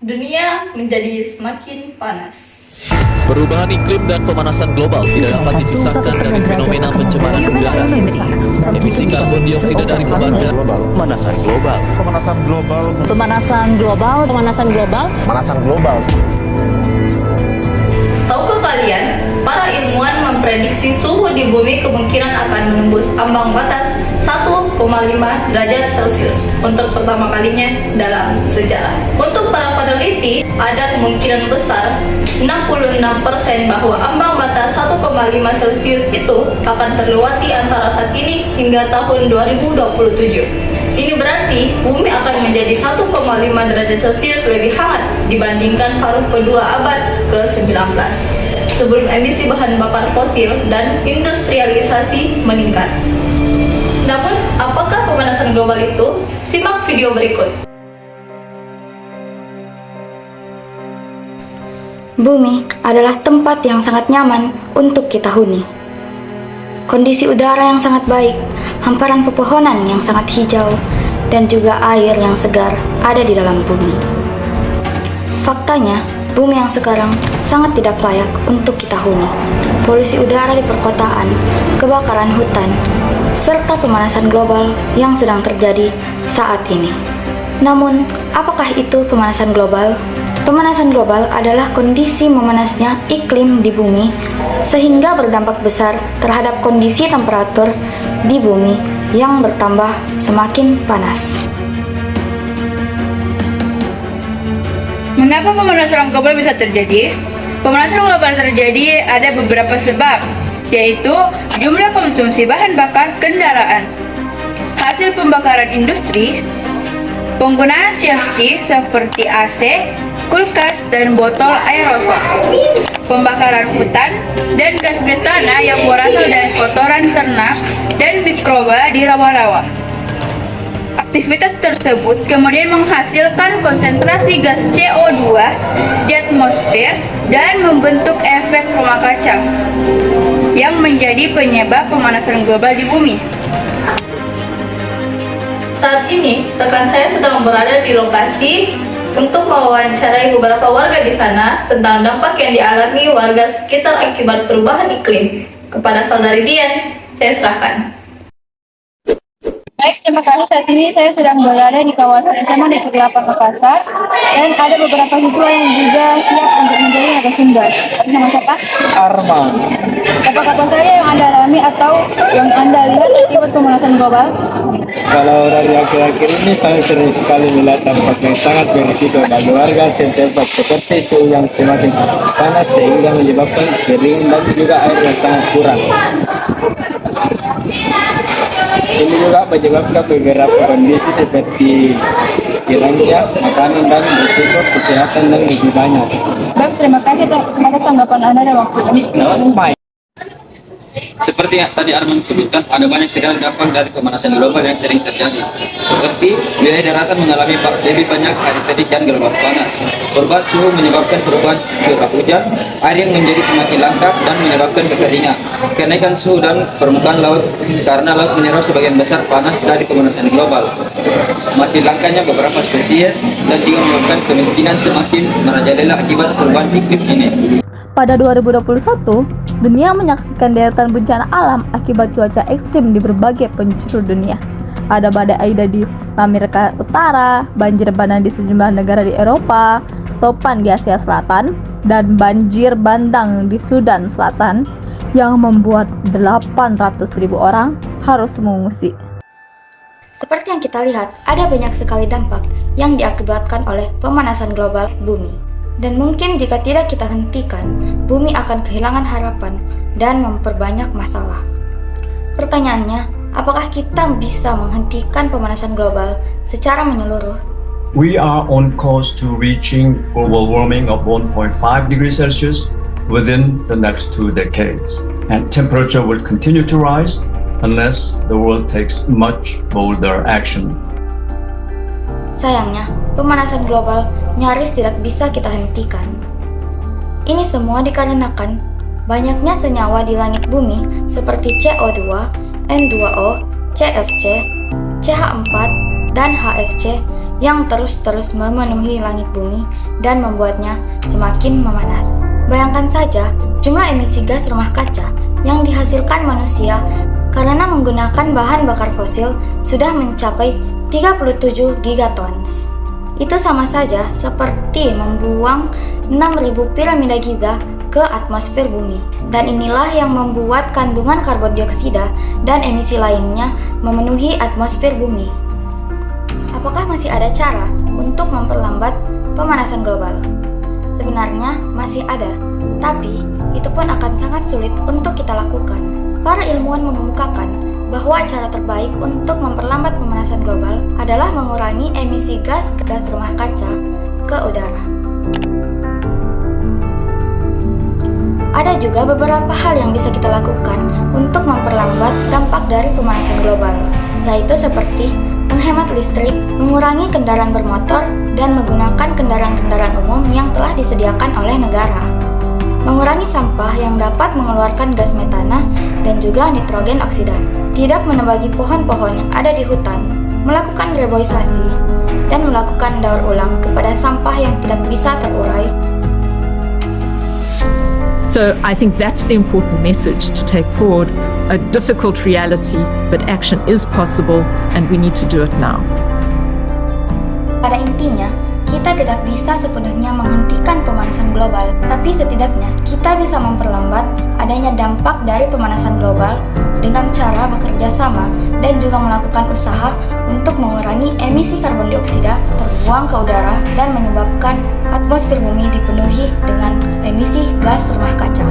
Dunia menjadi semakin panas. Perubahan iklim dan pemanasan global tidak dapat dipisahkan dari fenomena pencemaran udara. Emisi karbon dioksida dari pembangkit pemanasan global. Tahukah kalian, para ilmuwan memprediksi suhu di bumi kemungkinan akan menembus ambang batas 1,5 derajat Celcius untuk pertama kalinya dalam sejarah. Untuk para peneliti, ada kemungkinan besar 66% bahwa ambang batas 1,5 Celcius itu akan terlewati antara saat ini hingga tahun 2027. Ini berarti bumi akan menjadi 1,5 derajat Celcius lebih hangat dibandingkan paruh kedua abad ke-19 sebelum emisi bahan bakar fosil dan industrialisasi meningkat. Namun, apakah pemanasan global itu? Simak video berikut. Bumi adalah tempat yang sangat nyaman untuk kita huni. Kondisi udara yang sangat baik, hamparan pepohonan yang sangat hijau, dan juga air yang segar ada di dalam bumi. Faktanya, bumi yang sekarang sangat tidak layak untuk kita huni. Polusi udara di perkotaan, kebakaran hutan, serta pemanasan global yang sedang terjadi saat ini. Namun, apakah itu pemanasan global? Pemanasan global adalah kondisi memanasnya iklim di bumi sehingga berdampak besar terhadap kondisi temperatur di bumi yang bertambah semakin panas. Mengapa pemanasan global bisa terjadi? Pemanasan global terjadi ada beberapa sebab, yaitu jumlah konsumsi bahan bakar kendaraan, hasil pembakaran industri, penggunaan CFC seperti AC, kulkas, dan botol aerosol, pembakaran hutan, dan gas metana yang berasal dari kotoran ternak dan mikroba di rawa-rawa. Aktivitas tersebut kemudian menghasilkan konsentrasi gas CO2 di atmosfer dan membentuk efek rumah kaca yang menjadi penyebab pemanasan global di bumi. Saat ini, rekan saya sedang berada di lokasi untuk mewawancarai beberapa warga di sana tentang dampak yang dialami warga sekitar akibat perubahan iklim. Kepada saudari Dian, saya serahkan. Baik, terima kasih. Saat ini saya sedang berada di kawasan SMA Negeri 8 Makassar dan ada beberapa siswa yang juga siap untuk menjadi narasumber. Nama siapa? Arma. Apa-apa saja yang Anda alami atau yang Anda lihat akibat pemanasan global? Kalau dari akhir-akhir ini saya sering sekali melihat dampak yang sangat berisiko bagi warga setempat seperti suhu yang semakin panas sehingga menyebabkan kering dan juga air yang sangat kurang. Ini juga menyebabkan beberapa kondisi seperti hilangnya makanan dan risiko kesehatan yang lebih banyak. Baik, terima kasih atas tanggapan Anda dan waktu ini. Seperti yang tadi Arman sebutkan, ada banyak sekali dampak dari pemanasan global yang sering terjadi. Seperti wilayah daratan mengalami lebih banyak hari terik dan gelombang panas. Perubahan suhu menyebabkan perubahan curah hujan, air yang menjadi semakin langka dan menyebabkan kekeringan. Kenaikan suhu dan permukaan laut karena laut menyerap sebagian besar panas dari pemanasan global. Semakin langkanya beberapa spesies dan juga menyebabkan kemiskinan semakin merajalela akibat perubahan iklim ini. Pada 2021, dunia menyaksikan deretan bencana alam akibat cuaca ekstrim di berbagai penjuru dunia. Ada badai Aida di Amerika Utara, banjir bandang di sejumlah negara di Eropa, topan di Asia Selatan, dan banjir bandang di Sudan Selatan yang membuat 800.000 orang harus mengungsi. Seperti yang kita lihat, ada banyak sekali dampak yang diakibatkan oleh pemanasan global bumi. Dan mungkin jika tidak kita hentikan, bumi akan kehilangan harapan dan memperbanyak masalah. Pertanyaannya, apakah kita bisa menghentikan pemanasan global secara menyeluruh? We are on course to reaching global warming of 1.5 degrees Celsius within the next 2 decades. And temperature will continue to rise unless the world takes much bolder action. Sayangnya, pemanasan global nyaris tidak bisa kita hentikan. Ini semua dikarenakan banyaknya senyawa di langit bumi seperti CO2, N2O, CFC, CH4, dan HFC yang terus-terus memenuhi langit bumi dan membuatnya semakin memanas. Bayangkan saja jumlah emisi gas rumah kaca yang dihasilkan manusia karena menggunakan bahan bakar fosil sudah mencapai 37 gigatons. Itu sama saja seperti membuang 6.000 piramida Giza ke atmosfer bumi. Dan inilah yang membuat kandungan karbon dioksida dan emisi lainnya memenuhi atmosfer bumi. Apakah masih ada cara untuk memperlambat pemanasan global? Sebenarnya masih ada, tapi itu pun akan sangat sulit untuk kita lakukan. Para ilmuwan mengemukakan bahwa cara terbaik untuk memperlambat pemanasan global adalah mengurangi emisi gas rumah kaca ke udara. Ada juga beberapa hal yang bisa kita lakukan untuk memperlambat dampak dari pemanasan global, yaitu seperti menghemat listrik, mengurangi kendaraan bermotor, dan menggunakan kendaraan-kendaraan umum yang telah disediakan oleh negara. Mengurangi sampah yang dapat mengeluarkan gas metana dan juga nitrogen oksida. Tidak menebagi pohon-pohon yang ada di hutan, melakukan reboisasi, dan melakukan daur ulang kepada sampah yang tidak bisa terurai. So I think that's the important message to take forward. A difficult reality, but action is possible and we need to do it now. Pada intinya, kita tidak bisa sepenuhnya menghentikan pemanasan global, tapi setidaknya kita bisa memperlambat adanya dampak dari pemanasan global dengan cara bekerja sama dan juga melakukan usaha untuk mengurangi emisi karbon dioksida terbuang ke udara dan menyebabkan atmosfer bumi dipenuhi dengan emisi gas rumah kaca.